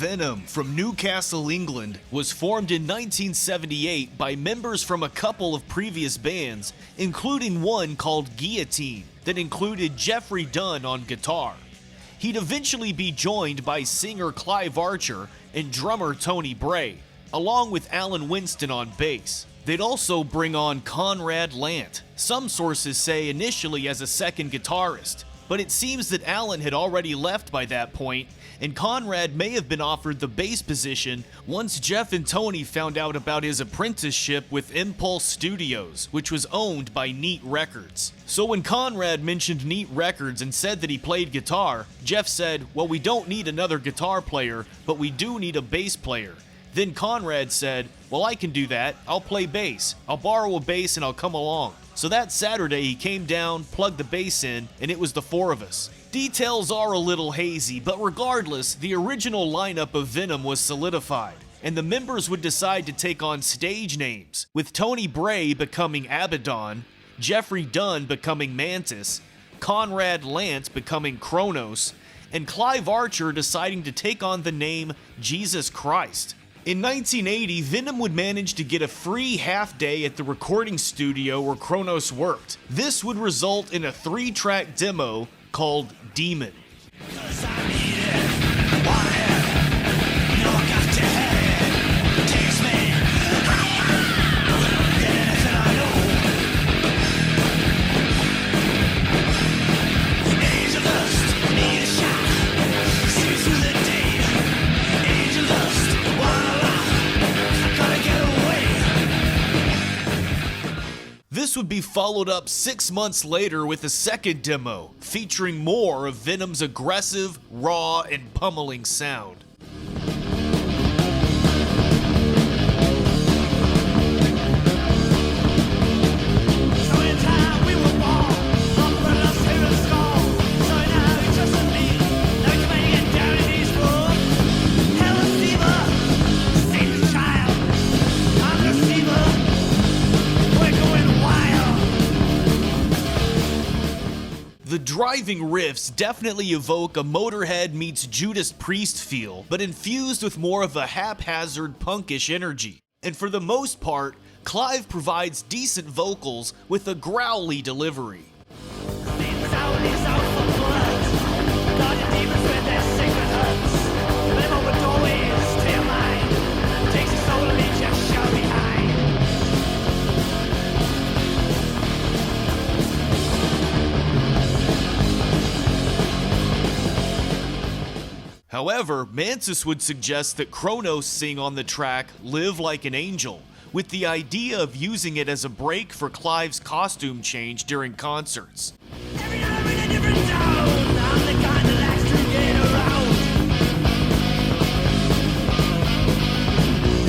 Venom from Newcastle, England, was formed in 1978 by members from a couple of previous bands, including one called Guillotine, that included Jeffrey Dunn on guitar. He'd eventually be joined by singer Clive Archer and drummer Tony Bray, along with Alan Winston on bass. They'd also bring on Conrad Lant, some sources say initially as a second guitarist, but it seems that Alan had already left by that point, and Conrad may have been offered the bass position once Jeff and Tony found out about his apprenticeship with Impulse Studios, which was owned by Neat Records. So when Conrad mentioned Neat Records and said that he played guitar, Jeff said, "Well, we don't need another guitar player, but we do need a bass player." Then Conrad said, "Well, I can do that. I'll play bass. I'll borrow a bass and I'll come along." So that Saturday he came down, plugged the bass in, and it was the four of us. Details are a little hazy, but regardless, the original lineup of Venom was solidified, and the members would decide to take on stage names, with Tony Bray becoming Abaddon, Jeffrey Dunn becoming Mantas, Conrad Lant becoming Cronos, and Clive Archer deciding to take on the name Jesus Christ. In 1980, Venom would manage to get a free half-day at the recording studio where Cronos worked. This would result in a 3-track demo called Demon. This would be followed up 6 months later with a second demo, featuring more of Venom's aggressive, raw, and pummeling sound. The driving riffs definitely evoke a Motorhead meets Judas Priest feel, but infused with more of a haphazard punkish energy. And for the most part, Clive provides decent vocals with a growly delivery. However, Mantas would suggest that Cronos sing on the track Live Like an Angel, with the idea of using it as a break for Clive's costume change during concerts. Every night I'm in a different zone. I'm the kind that likes to get around.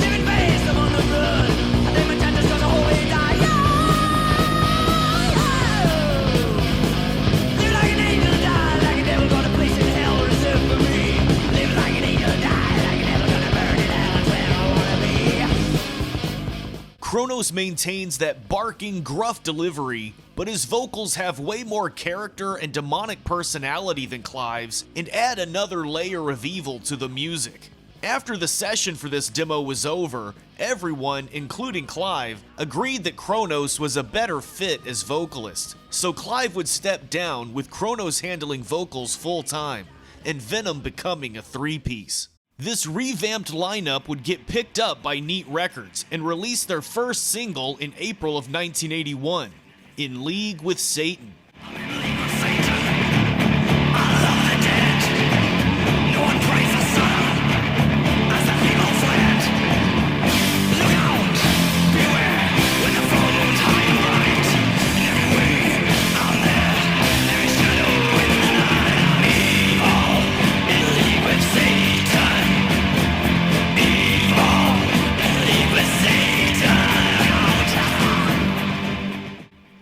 Living fast, I'm on the run. I think my time just doesn't always die. Live like an angel, die like a devil, got a place in hell reserved for me. Live like an angel, die like a devil, gonna burn in hell, that's where I wanna be. Cronos maintains that barking, gruff delivery, but his vocals have way more character and demonic personality than Clive's and add another layer of evil to the music. After the session for this demo was over, everyone, including Clive, agreed that Cronos was a better fit as vocalist, so Clive would step down with Cronos handling vocals full-time, and Venom becoming a three-piece. This revamped lineup would get picked up by Neat Records and release their first single in April of 1981, In League with Satan.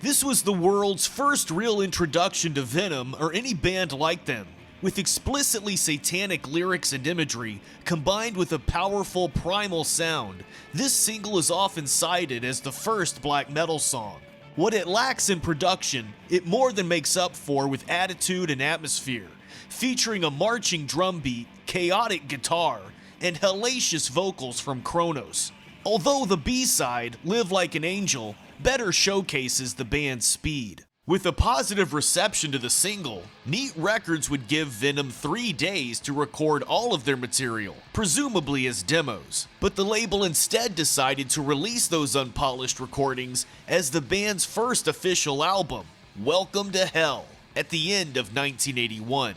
This was the world's first real introduction to Venom or any band like them, with explicitly satanic lyrics and imagery combined with a powerful primal sound. This single is often cited as the first black metal song. What it lacks in production, it more than makes up for with attitude and atmosphere, featuring a marching drum beat, chaotic guitar, and hellacious vocals from Cronos. Although the B-side, Live Like an Angel, better showcases the band's speed. With a positive reception to the single, Neat Records would give Venom 3 days to record all of their material, presumably as demos. But the label instead decided to release those unpolished recordings as the band's first official album, Welcome to Hell, at the end of 1981.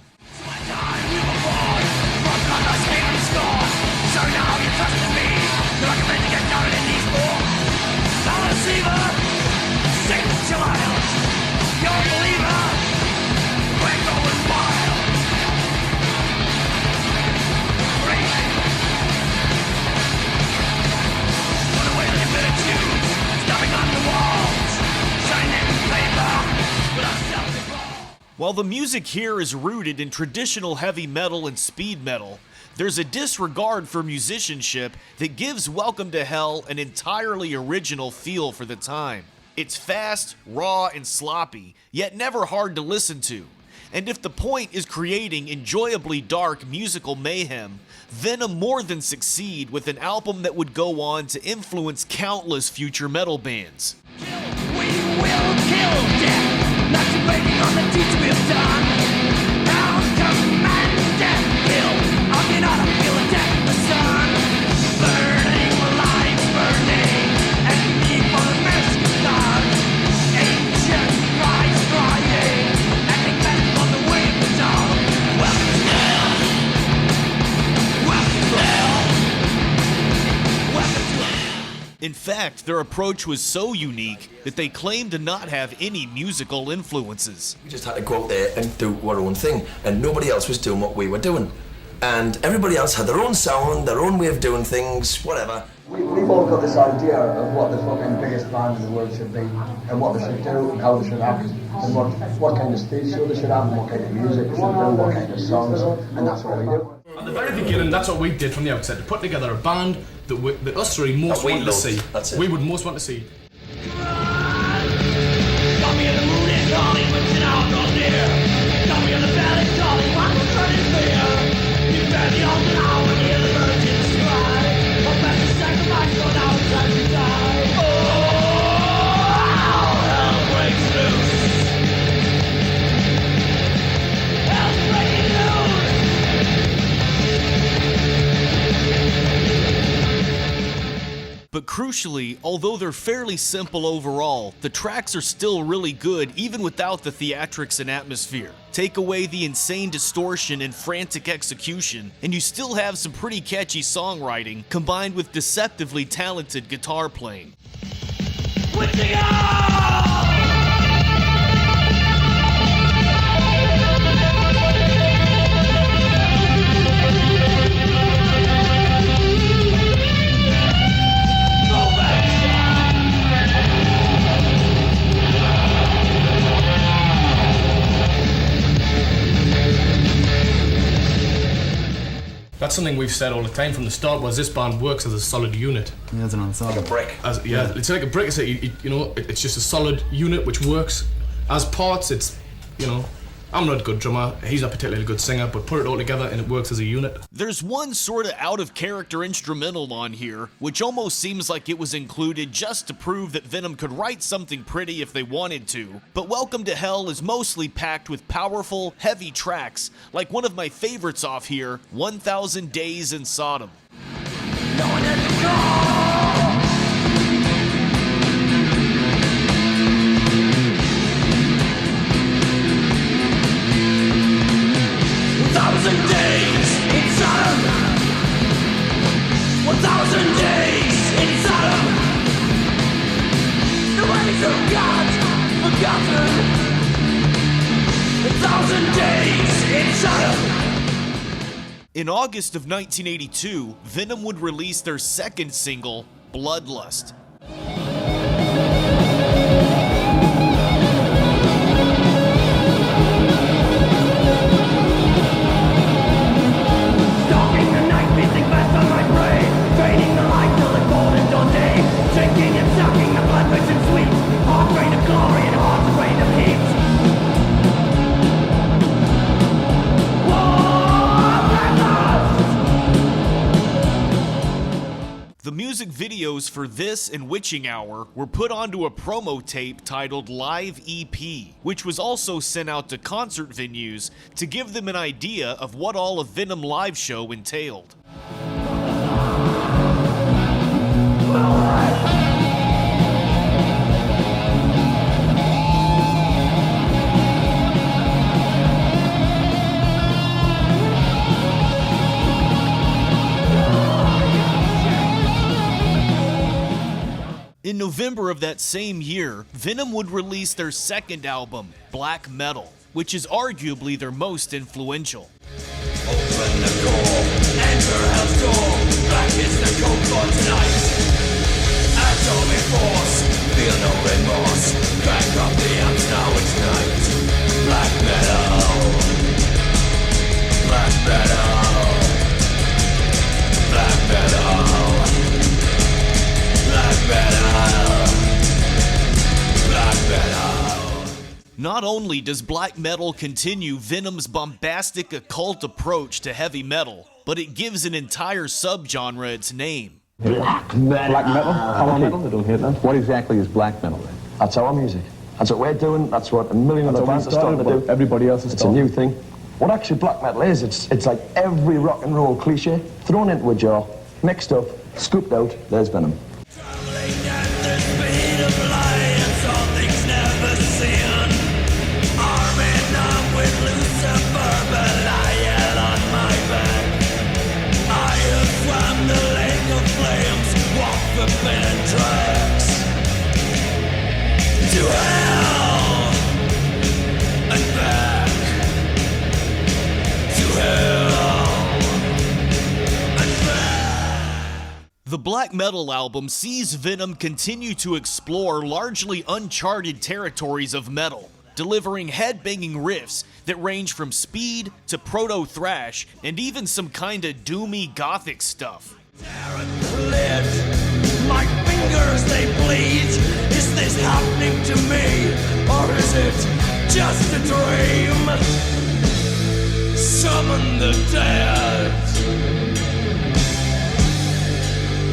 While the music here is rooted in traditional heavy metal and speed metal, there's a disregard for musicianship that gives Welcome to Hell an entirely original feel for the time. It's fast, raw, and sloppy, yet never hard to listen to. And if the point is creating enjoyably dark musical mayhem, Venom more than succeed with an album that would go on to influence countless future metal bands. We will kill death, not debating on the deeds we've done. Our command, death, kill. I cannot feel a death in the sun. Burning lives, burning, and me for the mercy of God. Ancient cries crying, acting back on the way of the dog. Welcome to hell. Welcome to hell. Welcome to hell. In fact, their approach was so unique that they claimed to not have any musical influences. We just had to go out there and do our own thing, and nobody else was doing what we were doing. And everybody else had their own sound, their own way of doing things, whatever. We've all got this idea of what the fucking biggest band in the world should be, and what they should do, and how they should act, and what kind of stage show they should have, and what kind of music they should do, what kind of songs, and that's what we do. At the very beginning, that's what we did from the outset, to put together a band that us three most wanted to see. That's it. We would most want to see. Got me in the mood and calling, but you're not on there. Got me in the valley calling, I'm running fear. You bear the altar now and hear the virgins cry. I'm back to sacrifice, so now it's time to die. Oh, hell breaks loose. Hell's breaking loose. But crucially, although they're fairly simple overall, the tracks are still really good even without the theatrics and atmosphere. Take away the insane distortion and frantic execution, and you still have some pretty catchy songwriting combined with deceptively talented guitar playing. Switching out! That's something we've said all the time from the start, was this band works as a solid unit. Yeah, it's an ensemble. Like a brick. It's like a brick. It's just a solid unit which works as parts. It's, I'm not a good drummer, he's not particularly a good singer, but put it all together and it works as a unit. There's one sort of out-of-character instrumental on here, which almost seems like it was included just to prove that Venom could write something pretty if they wanted to. But Welcome to Hell is mostly packed with powerful, heavy tracks, like one of my favorites off here, 1000 Days in Sodom. No one has to call. 1,000 days in Sodom. 1,000 days in Sodom. The ways of God forgotten. 1,000 days in Sodom. In August of 1982, Venom would release their second single, Bloodlust. music videos for this and Witching Hour were put onto a promo tape titled Live EP, which was also sent out to concert venues to give them an idea of what all a Venom live show entailed. In November of that same year, Venom would release their second album, Black Metal, which is arguably their most influential. Open the door, enter hell's door. Black is the code for tonight. Atomic force, feel no remorse. Crank up the amps, now it's night. Black metal, black metal, black metal, black metal, black metal. Not only does black metal continue Venom's bombastic occult approach to heavy metal, but it gives an entire subgenre its name. Black metal. Black metal? Power metal? I don't hear that. What exactly is black metal then? That's our music. That's what we're doing. That's what a million other bands are starting to do. Everybody else is It's a new thing. What actually black metal is, it's like every rock and roll cliche thrown into a jar, mixed up, scooped out, there's Venom. Traveling at the speed of light, it's all things never seen. Arming up with Lucifer, Belial on my back. I have swam the lake of flames, walked forbidden tracks to hell and back to hell and back. The black metal album sees Venom continue to explore largely uncharted territories of metal, delivering head-banging riffs that range from speed to proto-thrash and even some kinda doomy gothic stuff. Lit. My fingers, they bleed. Is this happening to me? Or is it just a dream? Summon the dead.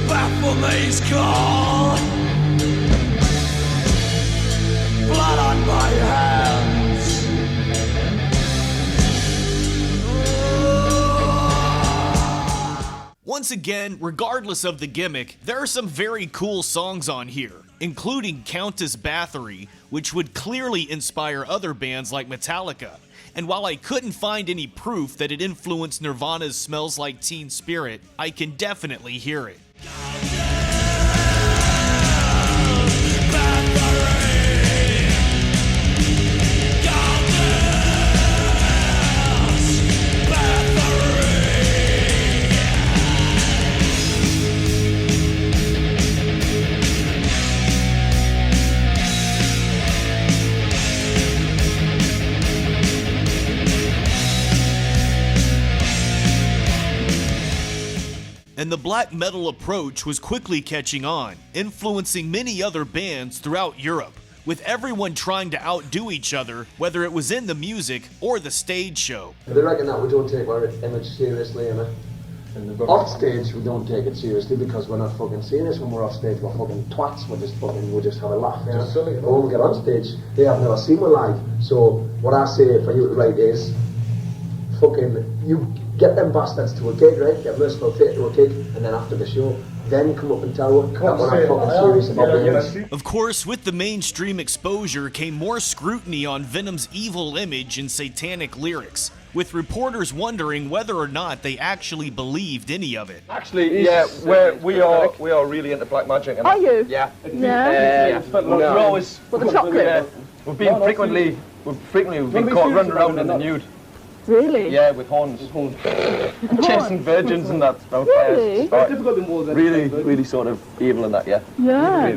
Baphomet's call. Blood on my hands. Once again, regardless of the gimmick, there are some very cool songs on here, including Countess Bathory, which would clearly inspire other bands like Metallica. And while I couldn't find any proof that it influenced Nirvana's Smells Like Teen Spirit, I can definitely hear it. And the black metal approach was quickly catching on, influencing many other bands throughout Europe, with everyone trying to outdo each other, whether it was in the music or the stage show. They reckon that we don't take our image seriously, and off stage we don't take it seriously because we're not fucking serious. When we're off stage, we're fucking twats. We just have a laugh. Yeah. But when we get on stage, they have never seen me live. So what I say for you to write is, fucking, you get them bastards to a gig, right? Get Merciful Fate to a gig, and then after the show, then come up and tell them that we're not fucking serious about the image. Of course, with the mainstream exposure came more scrutiny on Venom's evil image and satanic lyrics, with reporters wondering whether or not they actually believed any of it. Actually, yeah, we are really into black magic. Are you? Yeah. Yeah. But we're always. For the chocolate? We've been frequently caught running around in the nude. Really? Yeah, with horns. Chasing virgins and that. Really? Really sort of evil in that, yeah. Yeah.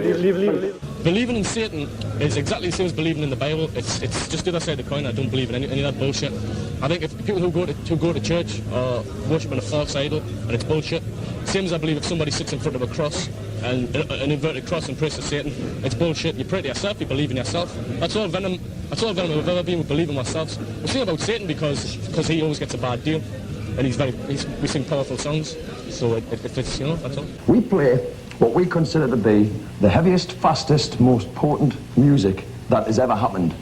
Believing in Satan is exactly the same as believing in the Bible. It's just the other side of the coin. I don't believe in any of that bullshit. I think if people who go to church are worshipping a false idol and it's bullshit, same as I believe if somebody sits in front of a cross and an inverted cross and prays to Satan, it's bullshit. You pray to yourself, you believe in yourself. That's all Venom we've ever been, we believe in ourselves. We're saying about Satan because he always gets a bad deal. and we sing powerful songs, so it fits, you know, that's all. We play what we consider to be the heaviest, fastest, most potent music that has ever happened.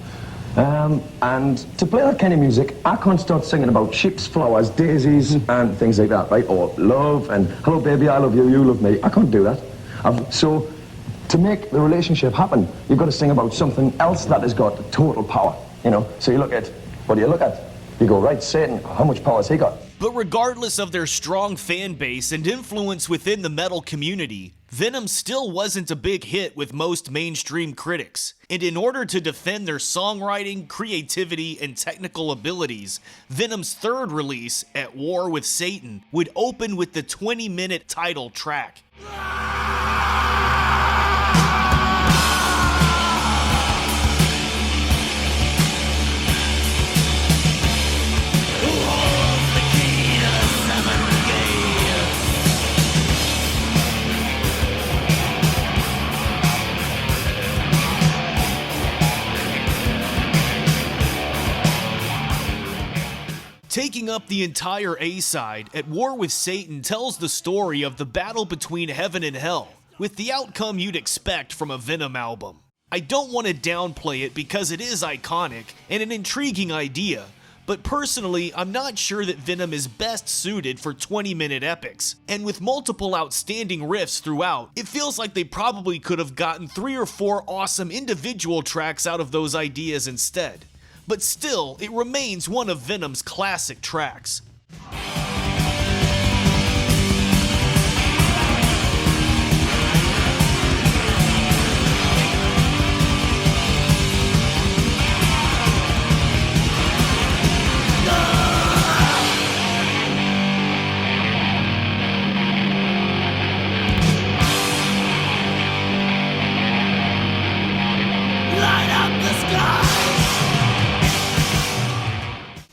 And to play that kind of music, I can't start singing about ships, flowers, daisies, and things like that, right? Or love, and hello baby, I love you, you love me. I can't do that. So to make the relationship happen, you've got to sing about something else that has got total power, you know? So you look at, what do you look at? You go, right, Satan, how much power has he got? But regardless of their strong fan base and influence within the metal community, Venom still wasn't a big hit with most mainstream critics. And in order to defend their songwriting, creativity, and technical abilities, Venom's third release, At War with Satan, would open with the 20-minute title track. Taking up the entire A-side, At War with Satan tells the story of the battle between heaven and hell, with the outcome you'd expect from a Venom album. I don't want to downplay it because it is iconic and an intriguing idea, but personally, I'm not sure that Venom is best suited for 20-minute epics, and with multiple outstanding riffs throughout, it feels like they probably could have gotten 3 or 4 awesome individual tracks out of those ideas instead. But still, it remains one of Venom's classic tracks.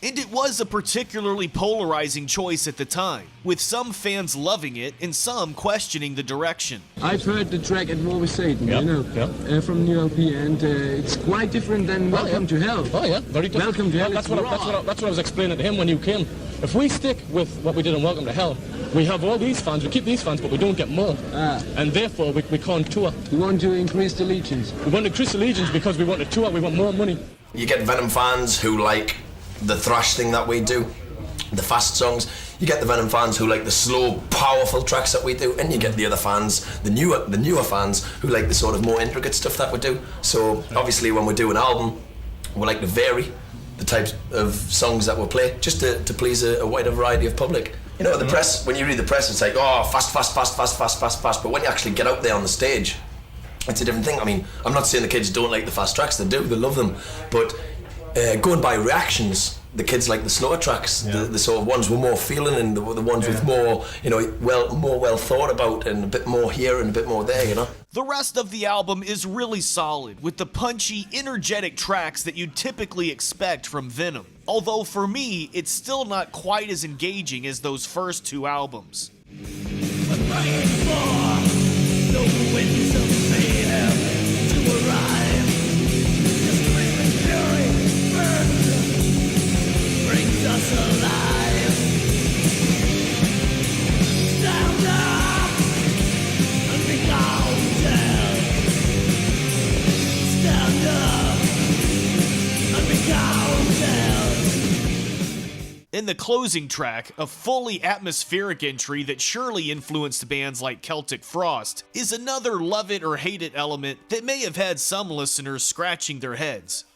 And it was a particularly polarizing choice at the time, with some fans loving it and some questioning the direction. I've heard the track At War with Satan, Yep, you know, yep. from New LP, and it's quite different than Welcome to Hell. Oh yeah, very different. Welcome to Hell. That's what I was explaining to him when you came. If we stick with what we did in Welcome to Hell, we have all these fans, we keep these fans, but we don't get more. And therefore, we can't tour. We want to increase the legions. We want to increase the legions because we want to tour, we want more money. You get Venom fans who like the thrash thing that we do, the fast songs. You get the Venom fans who like the slow, powerful tracks that we do, and you get the other fans, the newer fans who like the sort of more intricate stuff that we do. So obviously when we do an album, we like to vary the types of songs that we play, just to please a wider variety of public. You know, the press, when you read the press, it's like, oh, fast, but when you actually get out there on the stage, it's a different thing. I mean, I'm not saying the kids don't like the fast tracks, they do, they love them, but going by reactions, the kids like the slower tracks, the sort of ones with more feeling, and the ones with more, you know, more well thought about, and a bit more here and a bit more there, you know. The rest of the album is really solid, with the punchy, energetic tracks that you'd typically expect from Venom. Although for me, it's still not quite as engaging as those first 2 albums. In the closing track, a fully atmospheric entry that surely influenced bands like Celtic Frost, is another love it or hate it element that may have had some listeners scratching their heads.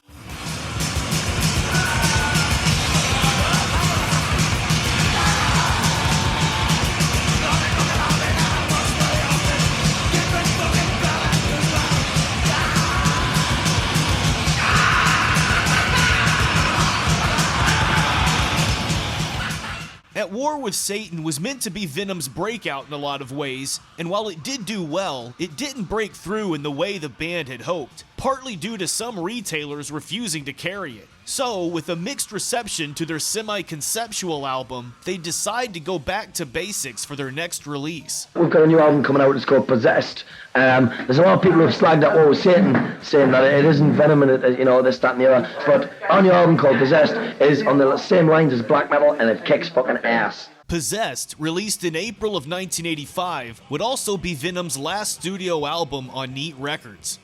At War with Satan was meant to be Venom's breakout in a lot of ways, and while it did do well, it didn't break through in the way the band had hoped. partly due to some retailers refusing to carry it. So, with a mixed reception to their semi-conceptual album, they decide to go back to basics for their next release. We've got a new album coming out, it's called Possessed. There's a lot of people who've slagged that War with Satan, saying that it isn't Venom and it, this, that and the other. But our new album called Possessed is on the same lines as black metal, and it kicks fucking ass. Possessed, released in April of 1985, would also be Venom's last studio album on Neat Records.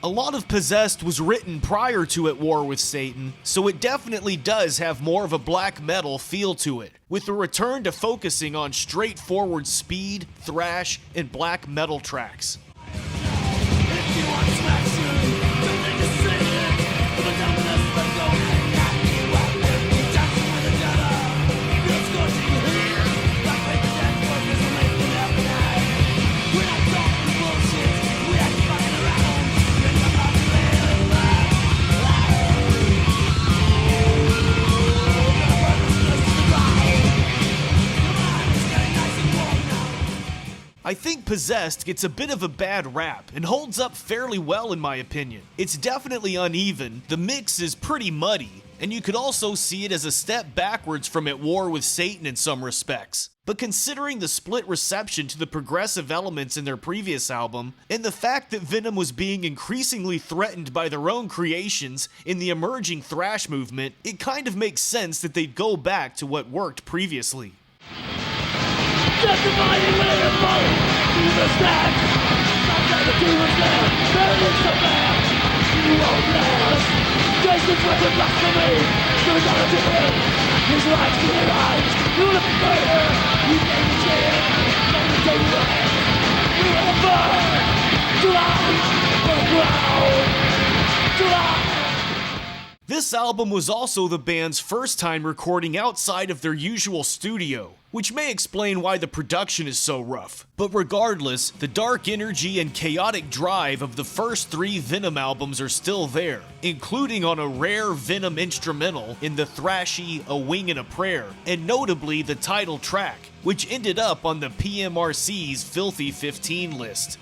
A lot of Possessed was written prior to At War with Satan, so it definitely does have more of a black metal feel to it, with a return to focusing on straightforward speed, thrash, and black metal tracks. I think Possessed gets a bit of a bad rap and holds up fairly well in my opinion. It's definitely uneven, the mix is pretty muddy, and you could also see it as a step backwards from At War with Satan in some respects. But considering the split reception to the progressive elements in their previous album, and the fact that Venom was being increasingly threatened by their own creations in the emerging thrash movement, it kind of makes sense that they'd go back to what worked previously. Justifying with a bullet to the stack. Sometimes the demons there, burning so bad. You won't last. Jason's weapon blasphemy. There's not a difference. His lights to their eyes. You look further. You take a chance. From the day you end. You will burn. Too loud. For the ground. Too loud. This album was also the band's first time recording outside of their usual studio, which may explain why the production is so rough. But regardless, the dark energy and chaotic drive of the first three Venom albums are still there, including on a rare Venom instrumental in the thrashy A Wing and a Prayer, and notably the title track, which ended up on the PMRC's Filthy 15 list.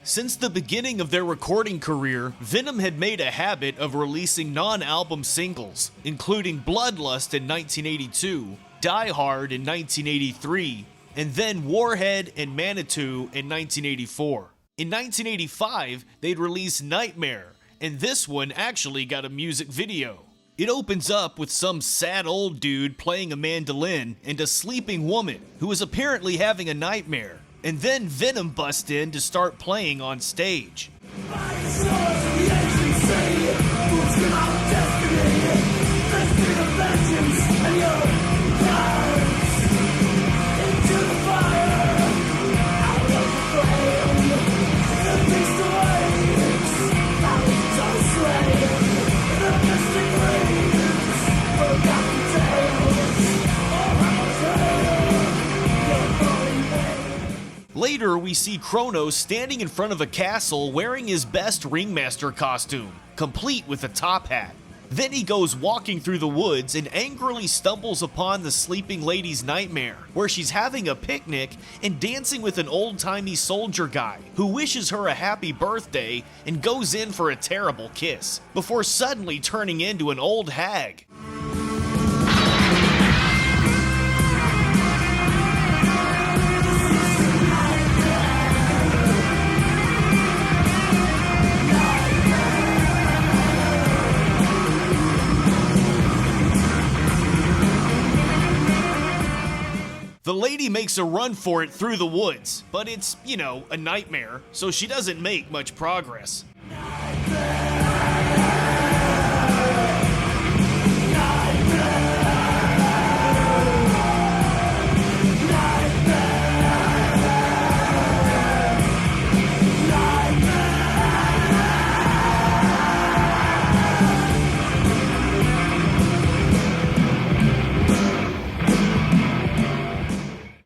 Since the beginning of their recording career, Venom had made a habit of releasing non-album singles, including Bloodlust in 1982, Die Hard in 1983, and then Warhead and Manitou in 1984. In 1985, they'd release Nightmare, and this one actually got a music video. It opens up with some sad old dude playing a mandolin and a sleeping woman who is apparently having a nightmare. And then Venom busts in to start playing on stage. Later, we see Cronos standing in front of a castle wearing his best ringmaster costume, complete with a top hat. Then he goes walking through the woods and angrily stumbles upon the sleeping lady's nightmare, where she's having a picnic and dancing with an old-timey soldier guy who wishes her a happy birthday and goes in for a terrible kiss, before suddenly turning into an old hag. The lady makes a run for it through the woods, but it's, you know, a nightmare, so she doesn't make much progress.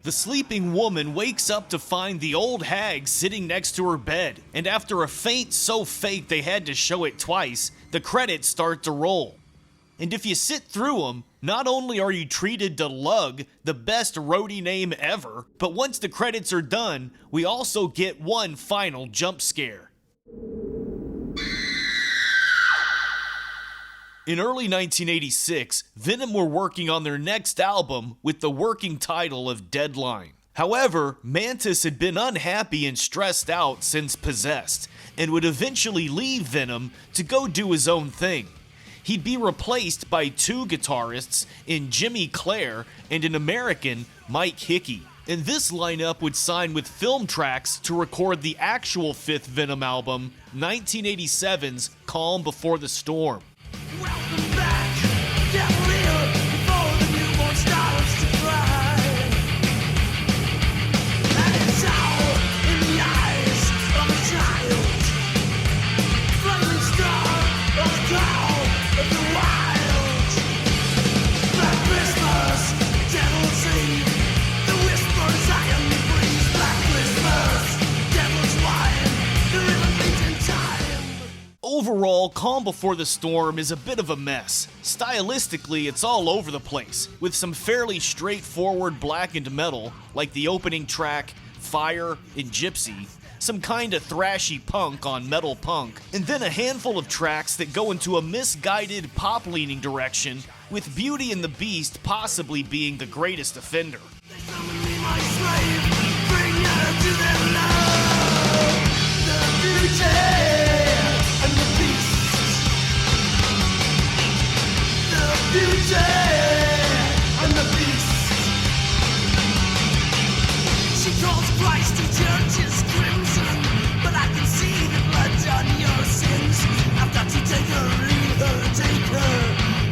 The sleeping woman wakes up to find the old hag sitting next to her bed, and after a feint so fake they had to show it twice, the credits start to roll. And if you sit through them, not only are you treated to Lug, the best roadie name ever, but once the credits are done, we also get one final jump scare. In early 1986, Venom were working on their next album with the working title of Deadline. However, Mantas had been unhappy and stressed out since Possessed, and would eventually leave Venom to go do his own thing. He'd be replaced by two guitarists in Jimmy Clare and an American, Mike Hickey. And this lineup would sign with Film Tracks to record the actual fifth Venom album, 1987's Calm Before the Storm. Welcome back, devil here, before the newborn starts to cry. And it's all in the eyes of a child, flaming star of the call of the wild. Black Christmas, devil's eve, the whispers I am the breeze. Black Christmas, devil's wine, the river beats in time. Overall, Calm Before the Storm is a bit of a mess. Stylistically, it's all over the place, with some fairly straightforward blackened metal, like the opening track, Fire and Gypsy, some kinda thrashy punk on Metal Punk, and then a handful of tracks that go into a misguided pop-leaning direction, with Beauty and the Beast possibly being the greatest offender. They summon me, my slave, bring her to their love. The beauty and the beast. The beauty and the beast. She calls Christ to churches crimson, but I can see the blood on your sins. I've got to take her, leave her, take her.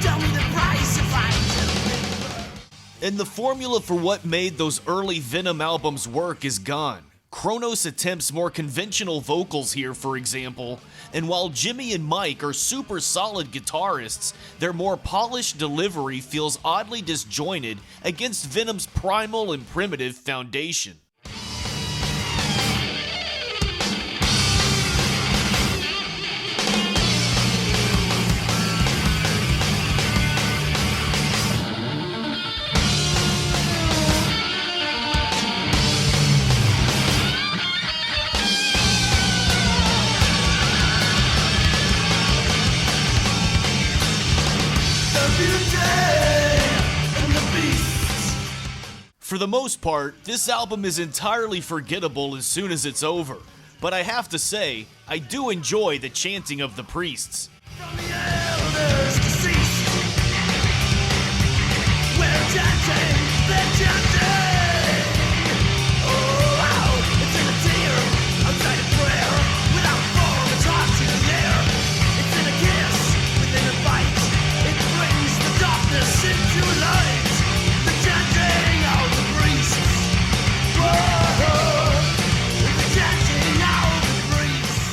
Tell me the price if I deliver. And the formula for what made those early Venom albums work is gone. Cronos attempts more conventional vocals here, for example, and while Jimmy and Mike are super solid guitarists, their more polished delivery feels oddly disjointed against Venom's primal and primitive foundation. For the most part, this album is entirely forgettable as soon as it's over, but I have to say, I do enjoy the chanting of the priests. From the elders deceased, we're chanting, they're chanting. Oh, wow, it's in a tear, outside a prayer, without form, it's hard to hear. It's in a kiss, within a bite, it brings the darkness into light. The chanting of the priests, whoa, the chanting of the priests.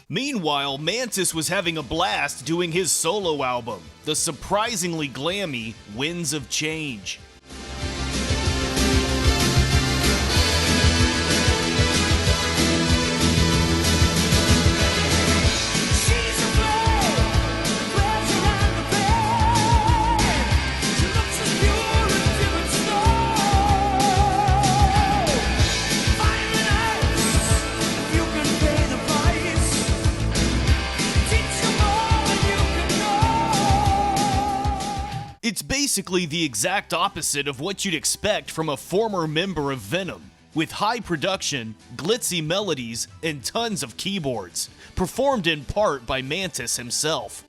Meanwhile, Mantas was having a blast doing his solo album, the surprisingly glammy Winds of Change. She's a flame, flares around the bed. She looks as pure as driven snow. Fire and ice, you can pay the price. Teach you more than you can know. It's basically the exact opposite of what you'd expect from a former member of Venom, with high production, glitzy melodies, and tons of keyboards, performed in part by Mantas himself.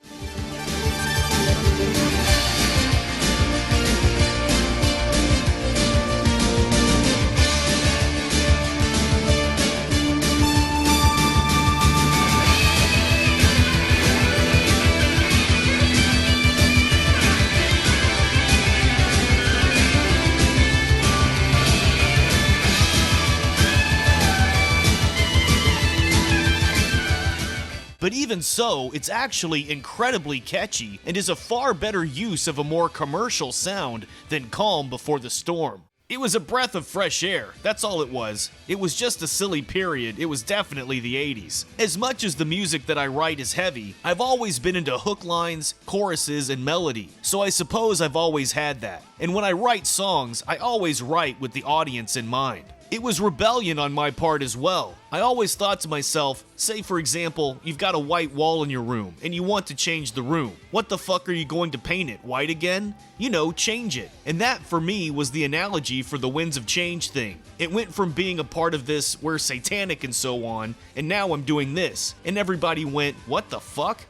But even so, it's actually incredibly catchy and is a far better use of a more commercial sound than Calm Before the Storm. It was a breath of fresh air, that's all it was. It was just a silly period, it was definitely the 80s. As much as the music that I write is heavy, I've always been into hook lines, choruses, and melody, so I suppose I've always had that. And when I write songs, I always write with the audience in mind. It was rebellion on my part as well. I always thought to myself, say for example, you've got a white wall in your room and you want to change the room. What the fuck are you going to paint it? White again? You know, change it. And that for me was the analogy for the Winds of Change thing. It went from being a part of this, we're satanic and so on, and now I'm doing this. And everybody went, what the fuck?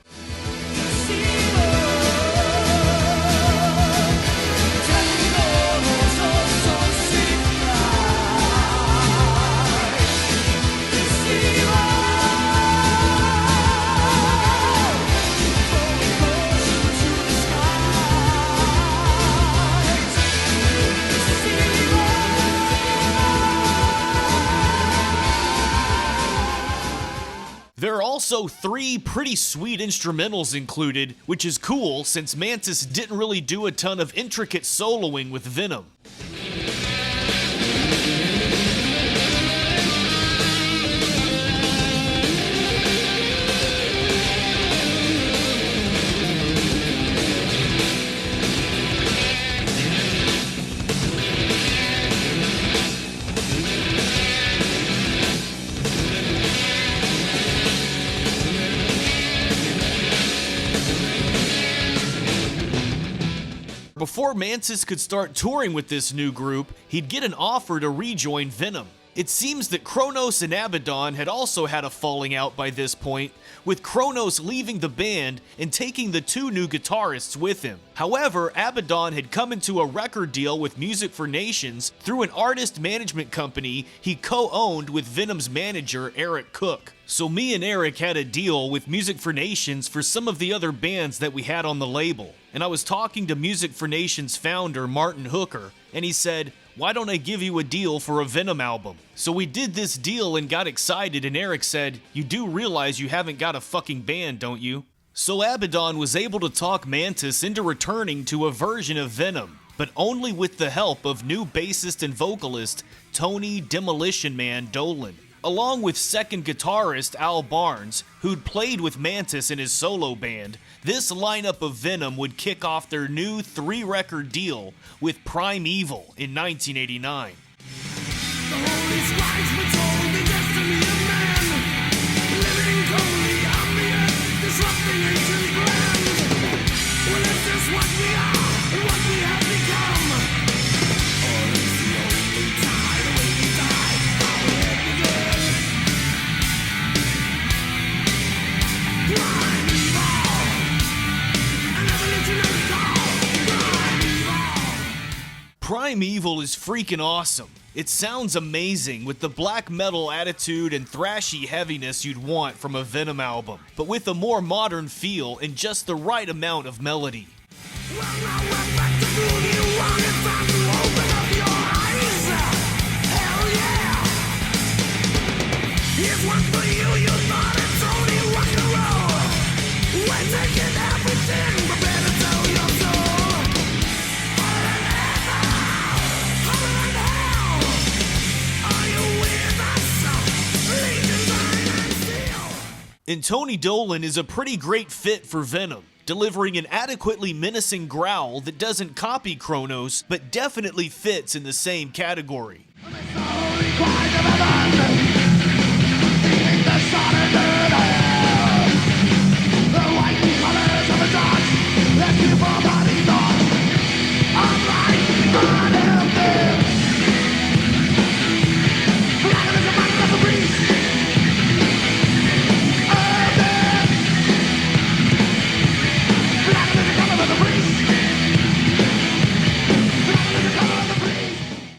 There are also 3 pretty sweet instrumentals included, which is cool since Mantas didn't really do a ton of intricate soloing with Venom. Before Mantas could start touring with this new group, he'd get an offer to rejoin Venom. It seems that Cronos and Abaddon had also had a falling out by this point, with Cronos leaving the band and taking the 2 new guitarists with him. However, Abaddon had come into a record deal with Music for Nations through an artist management company he co-owned with Venom's manager, Eric Cook. So me and Eric had a deal with Music for Nations for some of the other bands that we had on the label. And I was talking to Music for Nations founder Martin Hooker, and he said, why don't I give you a deal for a Venom album? So we did this deal and got excited, and Eric said, you do realize you haven't got a fucking band, don't you? So Abaddon was able to talk Mantas into returning to a version of Venom, but only with the help of new bassist and vocalist Tony Demolition Man Dolan, along with second guitarist Al Barnes, who'd played with Mantas in his solo band. This lineup of Venom would kick off their new 3-record deal with Prime Evil in 1989. Prime Evil is freaking awesome. It sounds amazing with the black metal attitude and thrashy heaviness you'd want from a Venom album, but with a more modern feel and just the right amount of melody. And Tony Dolan is a pretty great fit for Venom, delivering an adequately menacing growl that doesn't copy Cronos, but definitely fits in the same category.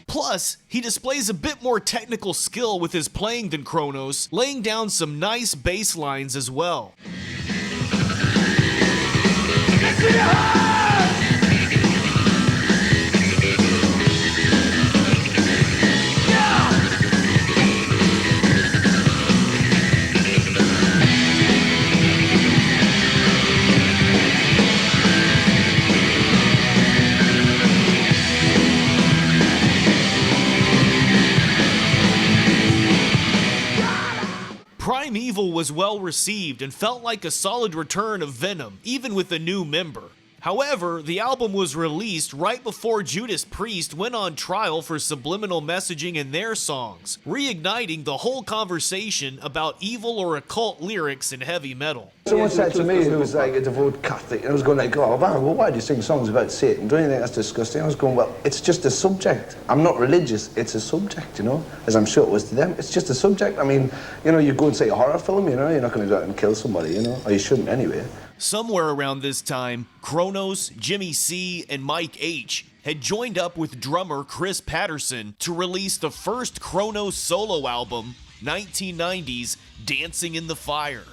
Plus, he displays a bit more technical skill with his playing than Cronos, laying down some nice bass lines as well. Evil was well received and felt like a solid return of Venom, even with a new member. However, the album was released right before Judas Priest went on trial for subliminal messaging in their songs, reigniting the whole conversation about evil or occult lyrics in heavy metal. Someone said to me, who was like a devout Catholic, and I was going like, oh, man, well, why do you sing songs about Satan? Don't you think that's disgusting? I was going, well, it's just a subject. I'm not religious, it's a subject, you know, as I'm sure it was to them. It's just a subject. I mean, you know, you go and see a horror film, you know, you're not going to go out and kill somebody, you know, or you shouldn't anyway. Somewhere around this time, Cronos, Jimmy C, and Mike H had joined up with drummer Chris Patterson to release the first Cronos solo album, 1990's Dancing in the Fire.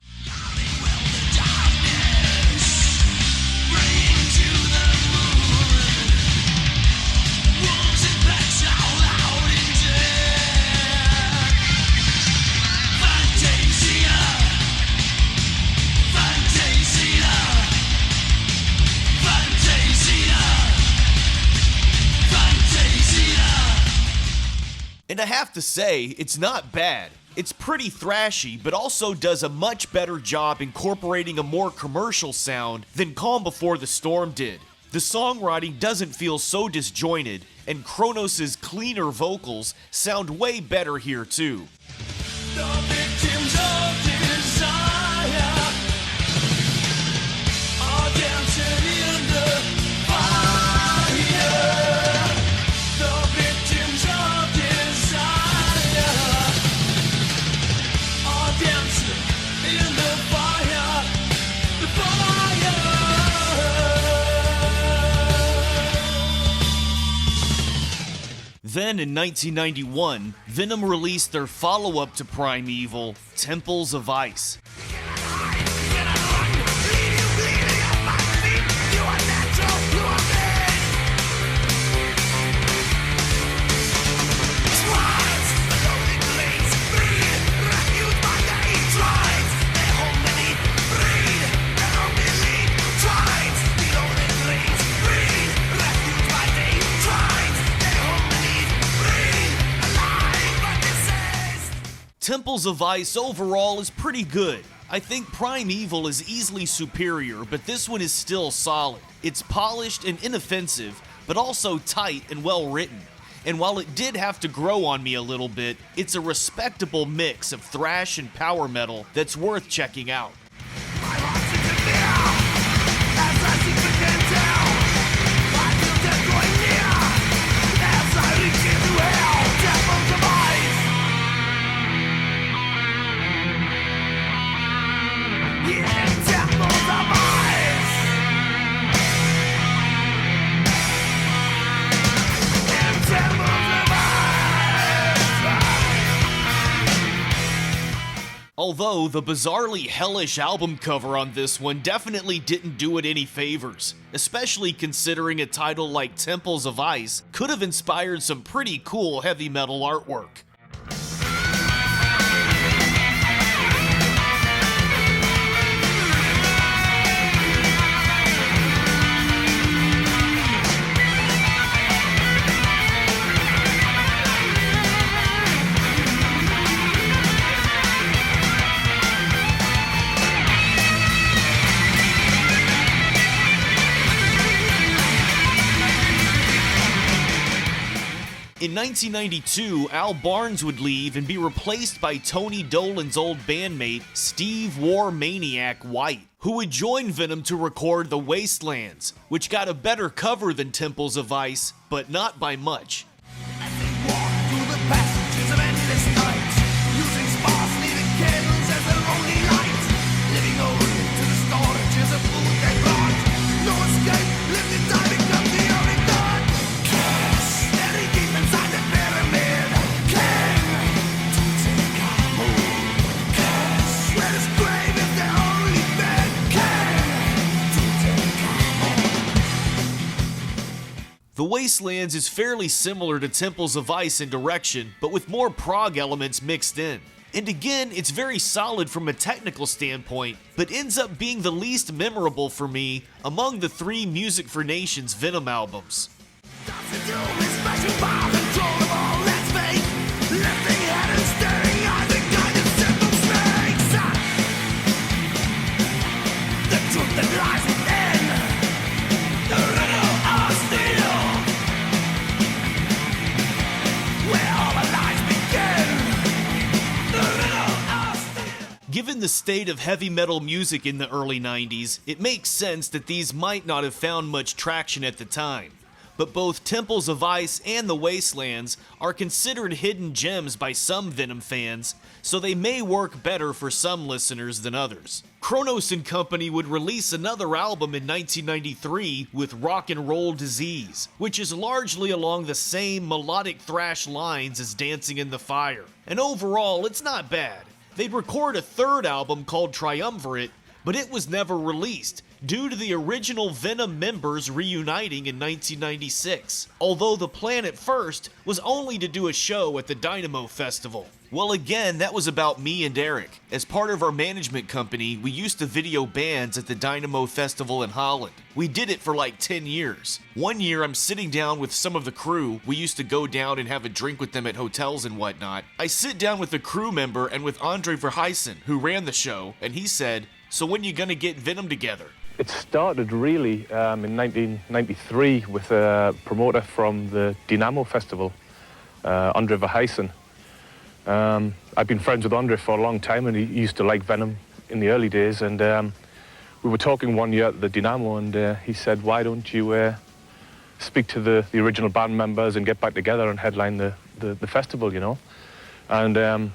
And I have to say, it's not bad. It's pretty thrashy, but also does a much better job incorporating a more commercial sound than Calm Before the Storm did. The songwriting doesn't feel so disjointed, and Cronos' cleaner vocals sound way better here too. The victims of desire are dancing in the fire. The victims of desire are dancing in the fire. The fire. Then in 1991, Venom released their follow-up to Primeval, Temples of Ice. Temples of Ice overall is pretty good. I think Primeval is easily superior, but this one is still solid. It's polished and inoffensive, but also tight and well written. And while it did have to grow on me a little bit, it's a respectable mix of thrash and power metal that's worth checking out. Although the bizarrely hellish album cover on this one definitely didn't do it any favors, especially considering a title like Temples of Ice could have inspired some pretty cool heavy metal artwork. In 1992, Al Barnes would leave and be replaced by Tony Dolan's old bandmate, Steve War Maniac White, who would join Venom to record the Wastelands, which got a better cover than Temples of Ice, but not by much. The Wastelands is fairly similar to Temples of Ice in direction, but with more prog elements mixed in. And again, it's very solid from a technical standpoint, but ends up being the least memorable for me among the three Music for Nations Venom albums. the state of heavy metal music in the early 90s, it makes sense that these might not have found much traction at the time. But both Temples of Ice and the Wastelands are considered hidden gems by some Venom fans, so they may work better for some listeners than others. Cronos and Company would release another album in 1993 with Rock and Roll Disease, which is largely along the same melodic thrash lines as Dancing in the Fire. And overall, it's not bad. They'd record a third album called Triumvirate, but it was never released, due to the original Venom members reuniting in 1996, although the plan at first was only to do a show at the Dynamo Festival. Well, again, that was about me and Eric. As part of our management company, we used to video bands at the Dynamo Festival in Holland. We did it for like 10 years. One year, I'm sitting down with some of the crew. We used to go down and have a drink with them at hotels and whatnot. I sit down with a crew member and with Andre Verheyen, who ran the show, and he said, "So when you gonna get Venom together?" It started really in 1993 with a promoter from the Dynamo Festival, Andre Verheyen. I've been friends with Andre for a long time, and he used to like Venom in the early days. And we were talking one year at the Dynamo, and he said, "Why don't you speak to the original band members and get back together and headline the festival, you know?" And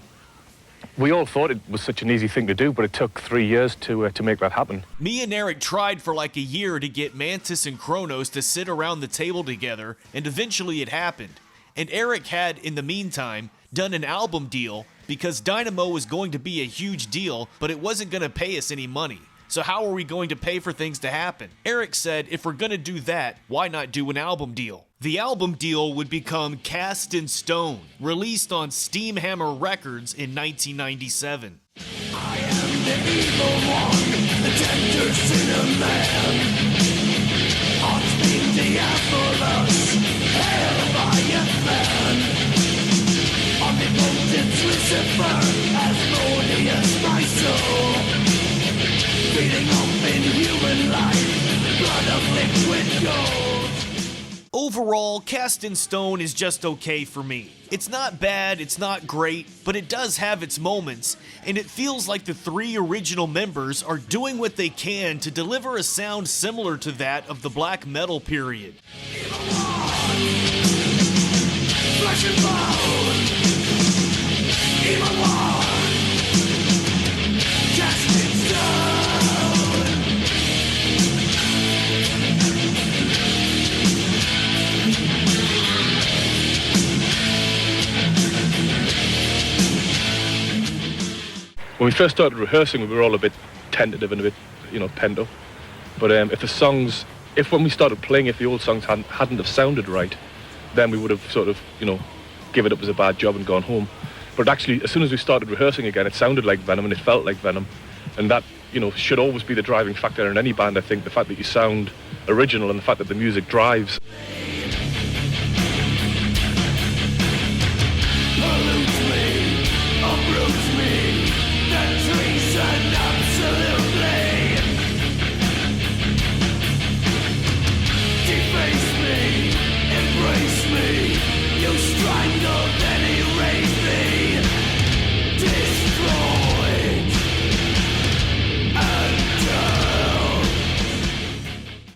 we all thought it was such an easy thing to do, but it took 3 years to make that happen. Me and Eric tried for like a year to get Mantas and Cronos to sit around the table together, and eventually it happened. And Eric had, in the meantime, done an album deal because Dynamo was going to be a huge deal, but it wasn't going to pay us any money. So how are we going to pay for things to happen? Eric said, if we're going to do that, why not do an album deal? The album deal would become Cast in Stone, released on Steamhammer Records in 1997. I am the evil one, the tender sinner man. Haunting Diabolus, hell by a fan. Omnipotent Lucifer, Asmodeus my soul. Feeding off in human life, blood of liquid gold. Overall, Cast in Stone is just okay for me. It's not bad, it's not great, but it does have its moments, and it feels like the three original members are doing what they can to deliver a sound similar to that of the black metal period. Flesh and bone, evil one, cast in stone. When we first started rehearsing, we were all a bit tentative and a bit, pent up. But if when we started playing, if the old songs hadn't have sounded right, then we would have sort of, given it up as a bad job and gone home. But actually, as soon as we started rehearsing again, it sounded like Venom and it felt like Venom. And that, should always be the driving factor in any band, I think, the fact that you sound original and the fact that the music drives.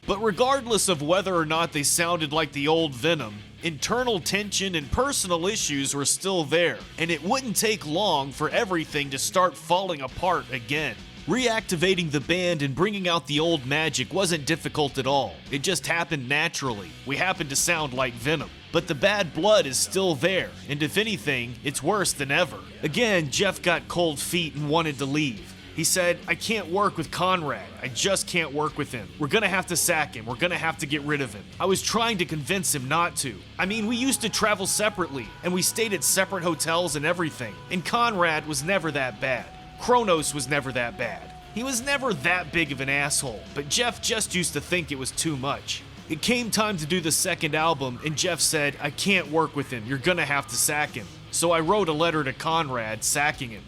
But regardless of whether or not they sounded like the old Venom, internal tension and personal issues were still there, and it wouldn't take long for everything to start falling apart again. Reactivating the band and bringing out the old magic wasn't difficult at all. It just happened naturally. We happened to sound like Venom. But the bad blood is still there, and if anything, it's worse than ever. Again, Jeff got cold feet and wanted to leave. He said, "I can't work with Conrad. I just can't work with him. We're gonna have to sack him. We're gonna have to get rid of him." I was trying to convince him not to. I mean, we used to travel separately, and we stayed at separate hotels and everything. And Conrad was never that bad. Cronos was never that bad. He was never that big of an asshole, but Jeff just used to think it was too much. It came time to do the second album, and Jeff said, "I can't work with him. You're gonna have to sack him." So I wrote a letter to Conrad sacking him.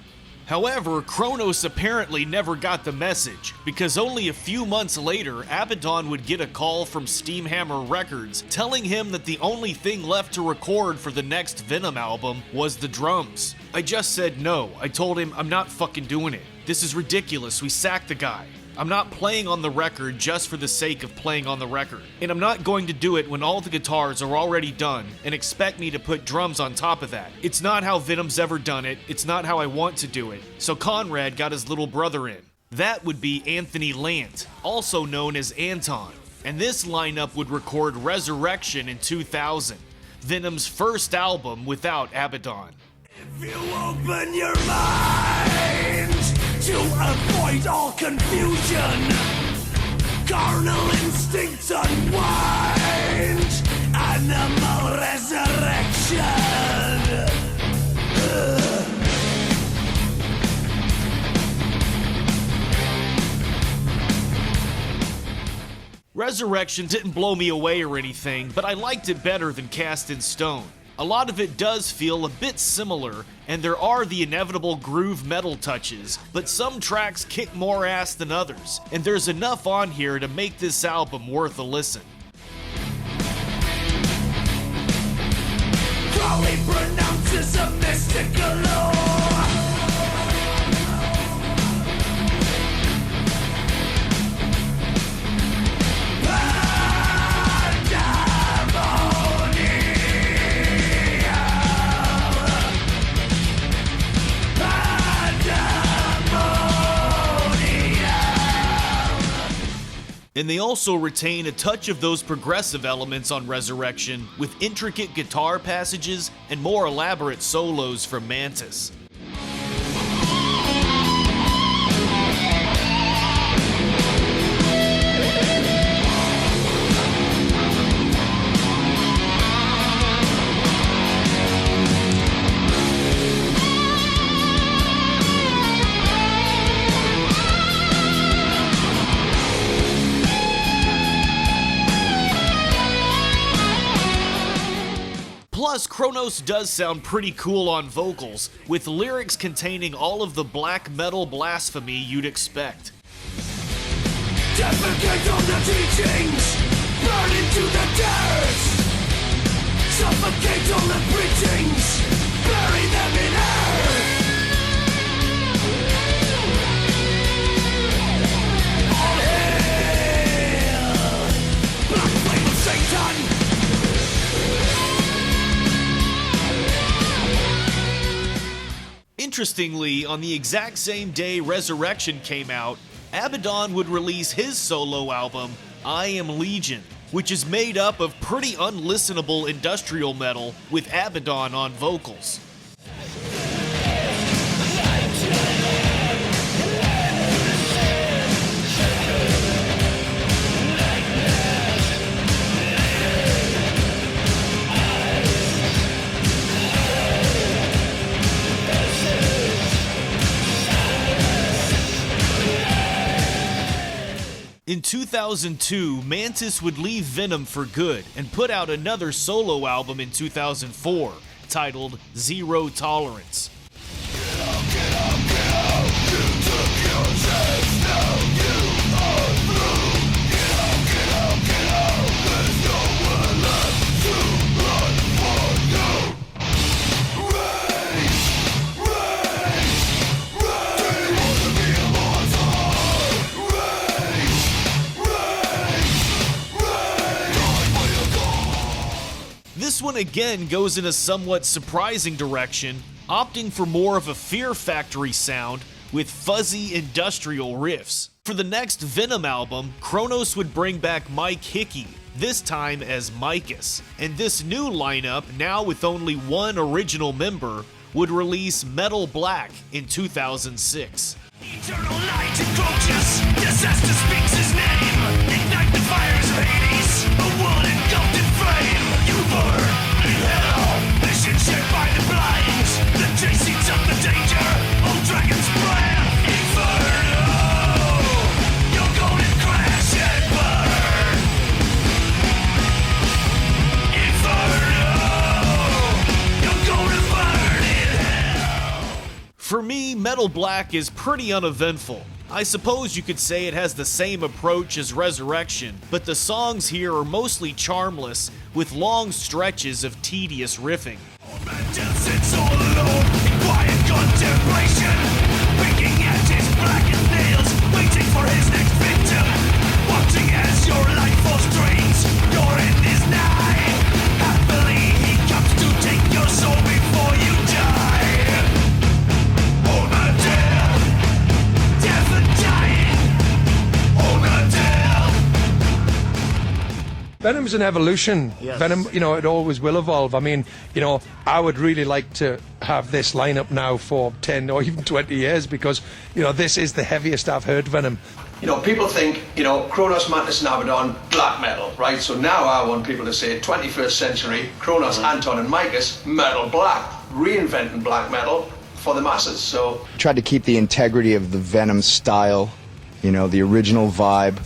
However, Cronos apparently never got the message, because only a few months later, Abaddon would get a call from Steamhammer Records telling him that the only thing left to record for the next Venom album was the drums. I just said no. I told him I'm not fucking doing it. This is ridiculous, we sacked the guy. I'm not playing on the record just for the sake of playing on the record. And I'm not going to do it when all the guitars are already done and expect me to put drums on top of that. It's not how Venom's ever done it, it's not how I want to do it. So Conrad got his little brother in. That would be Anthony Lant, also known as Anton. And this lineup would record Resurrection in 2000, Venom's first album without Abaddon. If you open your mind to avoid all confusion, carnal instincts unwind, animal resurrection. Resurrection didn't blow me away or anything, but I liked it better than Cast in Stone. A lot of it does feel a bit similar, and there are the inevitable groove metal touches, but some tracks kick more ass than others, and there's enough on here to make this album worth a listen. Crowley pronounces a mystical law. And they also retain a touch of those progressive elements on Resurrection with intricate guitar passages and more elaborate solos from Mantas. Plus, Cronos does sound pretty cool on vocals, with lyrics containing all of the black metal blasphemy you'd expect. Defecate on the teachings, burn into the dirt. Suffocate on the preachings, bury them in earth. All hail, black flame of Satan. Interestingly, on the exact same day Resurrection came out, Abaddon would release his solo album, I Am Legion, which is made up of pretty unlistenable industrial metal with Abaddon on vocals. In 2002, Mantas would leave Venom for good and put out another solo album in 2004, titled Zero Tolerance. This one again goes in a somewhat surprising direction, opting for more of a Fear Factory sound with fuzzy industrial riffs. For the next Venom album, Cronos would bring back Mike Hickey, this time as Micus, and this new lineup, now with only one original member, would release Metal Black in 2006. Eternal night encroaches, disaster speaks his name. Ignite the fires of Hades, a world engulfed in flame. You burn in hell, vision shared by the blind. The chasings of the danger, old dragon's breath. Inferno, you're going to crash and burn. Inferno, you're going to burn in hell. For me, Metal Black is pretty uneventful. I suppose you could say it has the same approach as Resurrection, but the songs here are mostly charmless, with long stretches of tedious riffing. Mantas sits all alone in quiet contemplation, picking at his blackened nails, waiting for his next victim. Watching as your life falls drains, your end is nigh. Happily he comes to take your soul before you die. Hold the dead, death and dying. Hold the dead. Venom's an evolution. Yes. Venom, you know, it always will evolve. I mean, you know, I would really like to have this lineup now for 10 or even 20 years because, you know, this is the heaviest I've heard Venom. You know, people think, you know, Cronos, Mantas and Abaddon, black metal, right? So now I want people to say 21st century, Cronos, Anton and Micus, metal black, reinventing black metal for the masses, so... Tried to keep the integrity of the Venom style, you know, the original vibe,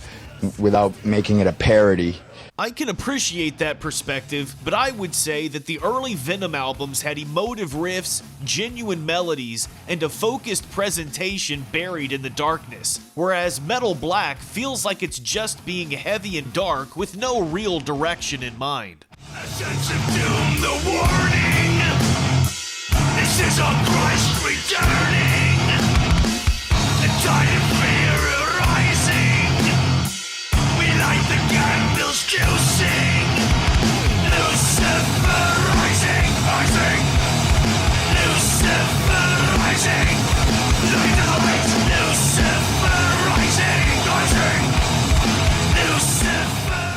without making it a parody. I can appreciate that perspective, but I would say that the early Venom albums had emotive riffs, genuine melodies, and a focused presentation buried in the darkness, whereas Metal Black feels like it's just being heavy and dark with no real direction in mind. Sense of doom, the warning. This is our Christ returning. The tide of fear arising. We light the candles to sing. Lucifer rising, rising. Lucifer rising. Light the light. Lucifer rising, rising. Lucifer.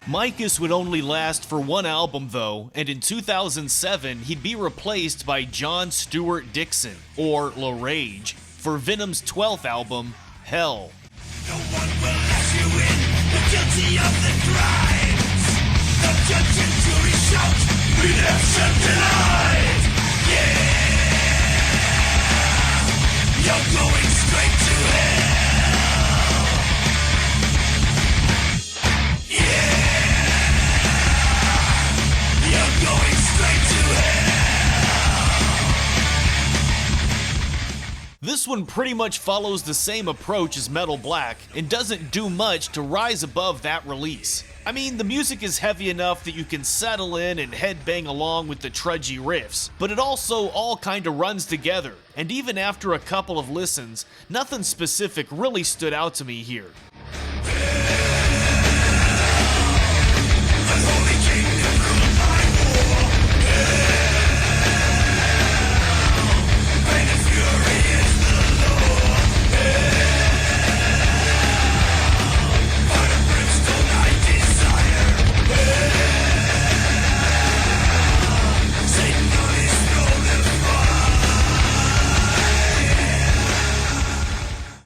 Micus would only last for one album though, and in 2007 he'd be replaced by John Stewart Dixon, or La Rage, for Venom's 12th album, Hell. No one will let you in, the guilty of the crimes. The judge and jury shout, redemption denied. Yeah, you're going straight to hell. Yeah, you're going straight to hell. This one pretty much follows the same approach as Metal Black and doesn't do much to rise above that release. I mean, the music is heavy enough that you can settle in and headbang along with the trudgy riffs, but it also all kinda runs together, and even after a couple of listens, nothing specific really stood out to me here.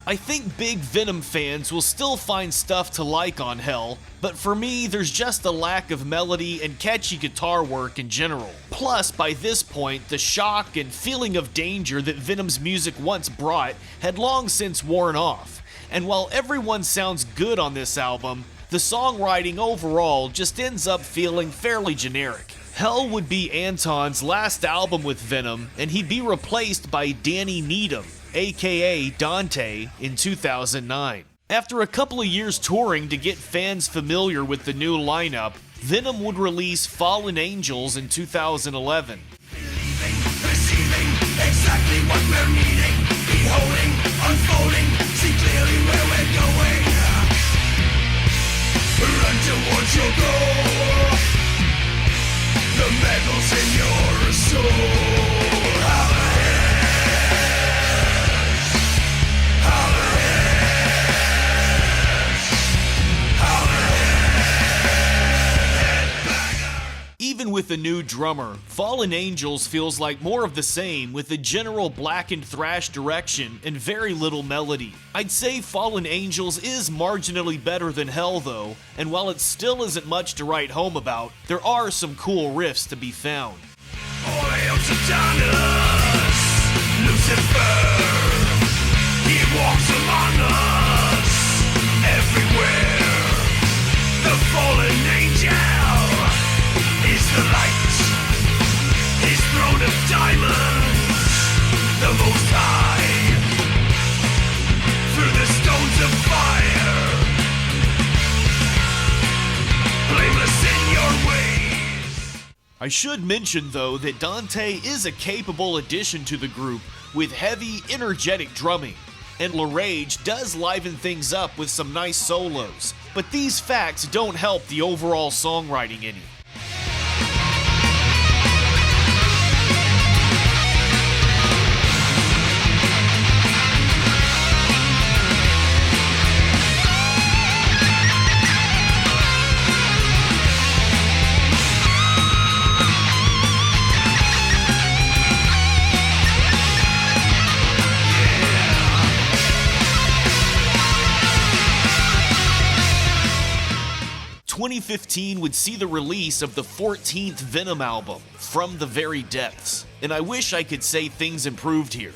I think big Venom fans will still find stuff to like on Hell, but for me, there's just a lack of melody and catchy guitar work in general. Plus, by this point, the shock and feeling of danger that Venom's music once brought had long since worn off. And while everyone sounds good on this album, the songwriting overall just ends up feeling fairly generic. Hell would be Anton's last album with Venom, and he'd be replaced by Danny Needham, aka Dante, in 2009. After a couple of years touring to get fans familiar with the new lineup, Venom would release Fallen Angels in 2011. Receiving exactly what we're needing, beholding, unfolding, see clearly where we're going. Run towards your goal. The metal's in your soul. Even with a new drummer, Fallen Angels feels like more of the same with a general black and thrash direction and very little melody. I'd say Fallen Angels is marginally better than Hell though, and while it still isn't much to write home about, there are some cool riffs to be found. All hail Saturnus, Lucifer, he walks among us, everywhere. The fallen angel is the light, his throne of diamonds, the most high, through the stones of fire, blameless in your ways. I should mention though that Dante is a capable addition to the group with heavy, energetic drumming. and LaRage does liven things up with some nice solos, but these facts don't help the overall songwriting any. In 2015 would see the release of the 14th Venom album, From the Very Depths, and I wish I could say things improved here.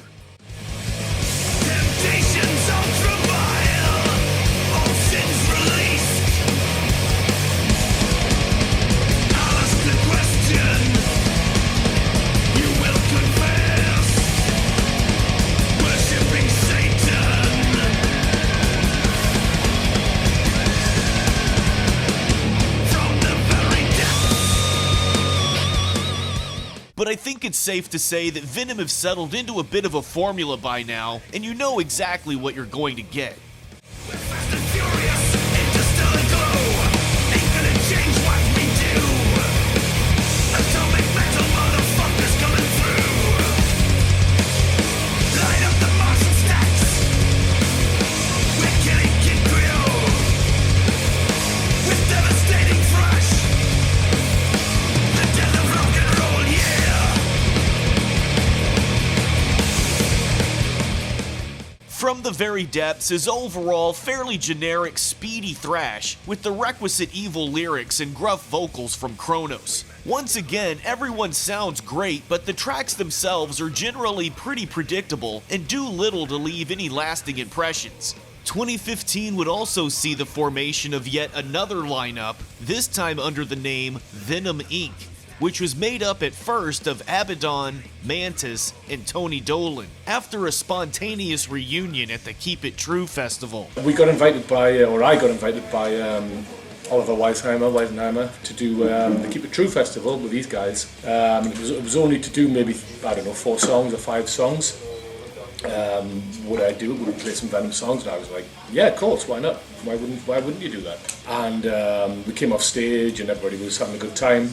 Temptations ultra vile, all sins released. I'll ask the question, you will confess, worshipping Satan. From the very depths. But I think it's safe to say that Venom have settled into a bit of a formula by now, and you know exactly what you're going to get. We're fast and furious, interstellar glow. Ain't gonna change what we do. Atomic metal motherfuckers coming through. Light up the Martian stacks. We're killing Kid Creole with devastating thrash. The death of rock and roll, yeah. From the Very Depths is overall fairly generic, speedy thrash with the requisite evil lyrics and gruff vocals from Cronos. Once again, everyone sounds great, but the tracks themselves are generally pretty predictable and do little to leave any lasting impressions. 2015 would also see the formation of yet another lineup, this time under the name Venom Inc., which was made up at first of Abaddon, Mantas, and Tony Dolan, after a spontaneous reunion at the Keep It True festival. We got invited by, or I got invited by Oliver Weisenheimer to do the Keep It True festival with these guys. It was only to do maybe, I don't know, 4 songs or 5 songs. Would I do it? Would we play some Venom songs? And I was like, yeah, of course, why not? Why wouldn't you do that? And we came off stage and everybody was having a good time.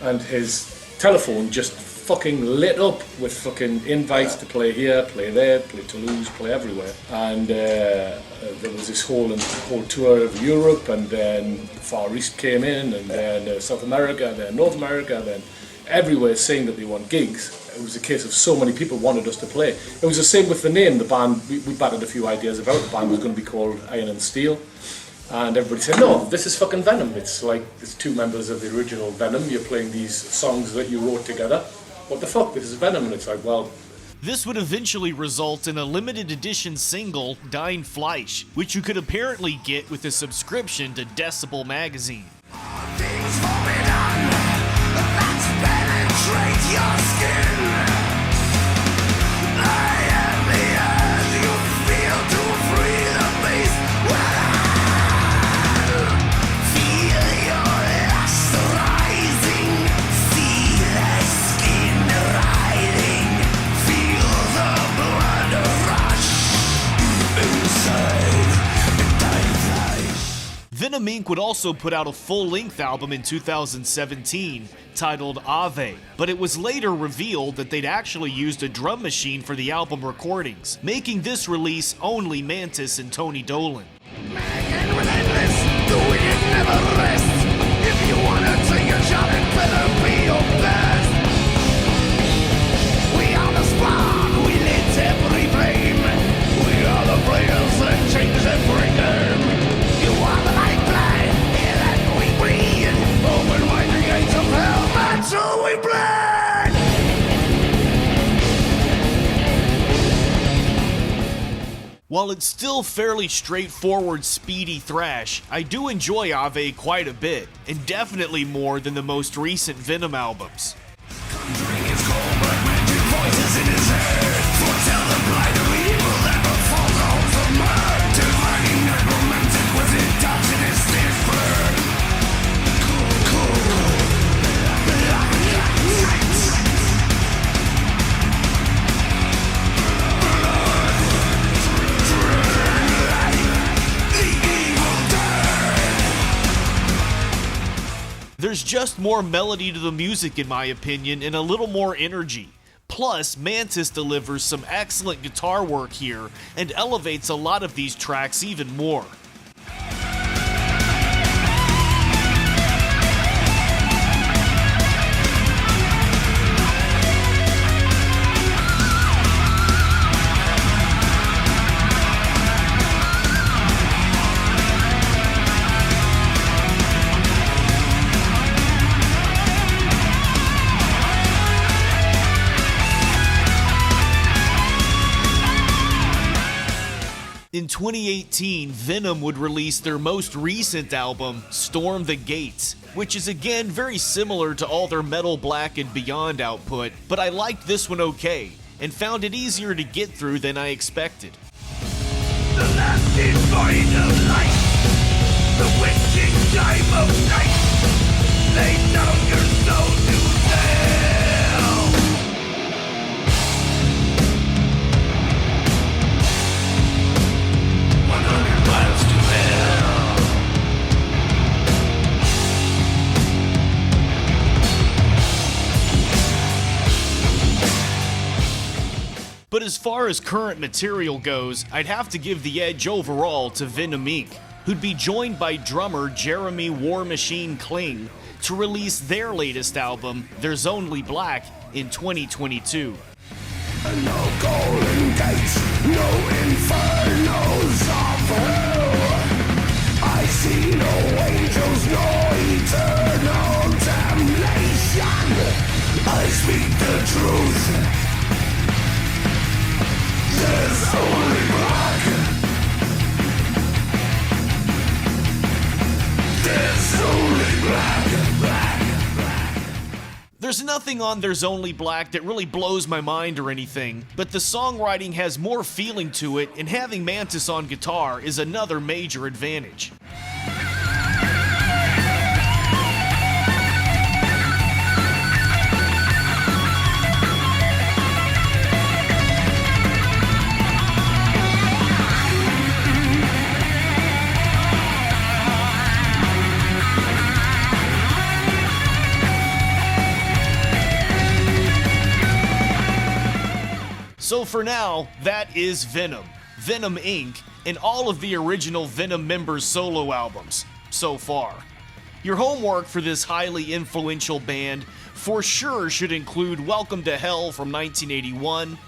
And his telephone just fucking lit up with fucking invites to play here, play there, play Toulouse, play everywhere. And there was this whole tour of Europe, and then Far East came in, and then South America, and then North America, and then everywhere saying that they want gigs. It was a case of so many people wanted us to play. It was the same with the name. The band, we batted a few ideas about. The band was going to be called Iron and Steel. And everybody said, no, this is fucking Venom. It's like, there's 2 members of the original Venom. You're playing these songs that you wrote together. What the fuck? This is Venom. And it's like, well... This would eventually result in a limited edition single, Dein Fleisch, which you could apparently get with a subscription to Decibel magazine. Things forbidden that penetrate your skin. I am the earth you feel to free the beast. Feel your lust rising, see the skin riding, feel the blood rush inside Dein Fleisch. Venom Inc. would also put out a full-length album in 2017 titled Ave, but it was later revealed that they'd actually used a drum machine for the album recordings, making this release only Mantas and Tony Dolan. And relentless, doing it never rest. If you wanna take a shot, it better be your best. We are the spark, we lit every flame. We are the players that change every game. You are the lifeline, air that we breathe. Open wide the gates of hell, that's all we bleed. While it's still fairly straightforward, speedy thrash, I do enjoy Ave quite a bit, and definitely more than the most recent Venom albums. Conjuring his cold blood magic voices in his head. Foretell the blight of evil that befalls the homes of man. Divining necromantic with it dogs in his thick blood. Cold. Blood. There's just more melody to the music in my opinion and a little more energy. Plus, Mantas delivers some excellent guitar work here and elevates a lot of these tracks even more. In 2018, Venom would release their most recent album, Storm the Gates, which is again very similar to all their Metal Black and Beyond output, but I liked this one okay, and found it easier to get through than I expected. The lasting void of light, the witching time of night, lay down your soul to hell. 100 miles to hell. But as far as current material goes, I'd have to give the edge overall to Venom Inc., who'd be joined by drummer Jeremy War Machine Kling to release their latest album, There's Only Black, in 2022. No golden gates, no infernos of hell. I see no angels, no eternal damnation. I speak the truth. There's only black. There's only black, black. There's nothing on There's Only Black that really blows my mind or anything, but the songwriting has more feeling to it, and having Mantas on guitar is another major advantage. So for now, that is Venom, Venom Inc., and all of the original Venom members' solo albums so far. Your homework for this highly influential band for sure should include Welcome to Hell from 1981,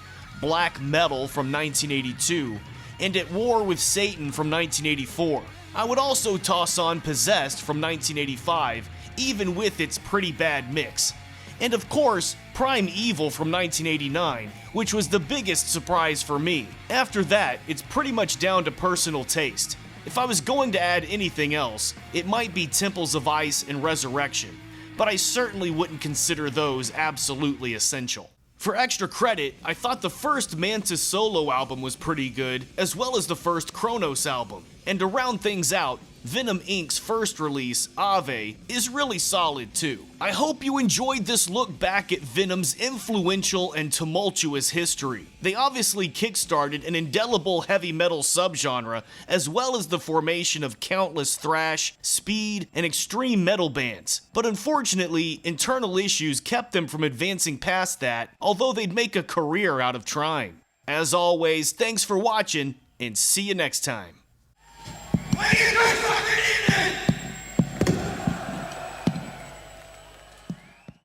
Black Metal from 1982, and At War with Satan from 1984. I would also toss on Possessed from 1985, even with its pretty bad mix. And of course, Prime Evil from 1989, which was the biggest surprise for me. After that, it's pretty much down to personal taste. If I was going to add anything else, it might be Temples of Ice and Resurrection, but I certainly wouldn't consider those absolutely essential. For extra credit, I thought the first Mantas solo album was pretty good, as well as the first Cronos album. And to round things out, Venom Inc.'s first release, Ave, is really solid too. I hope you enjoyed this look back at Venom's influential and tumultuous history. They obviously kickstarted an indelible heavy metal subgenre, as well as the formation of countless thrash, speed, and extreme metal bands. But unfortunately, internal issues kept them from advancing past that, although they'd make a career out of trying. As always, thanks for watching, and see you next time. What are you guys fucking eating?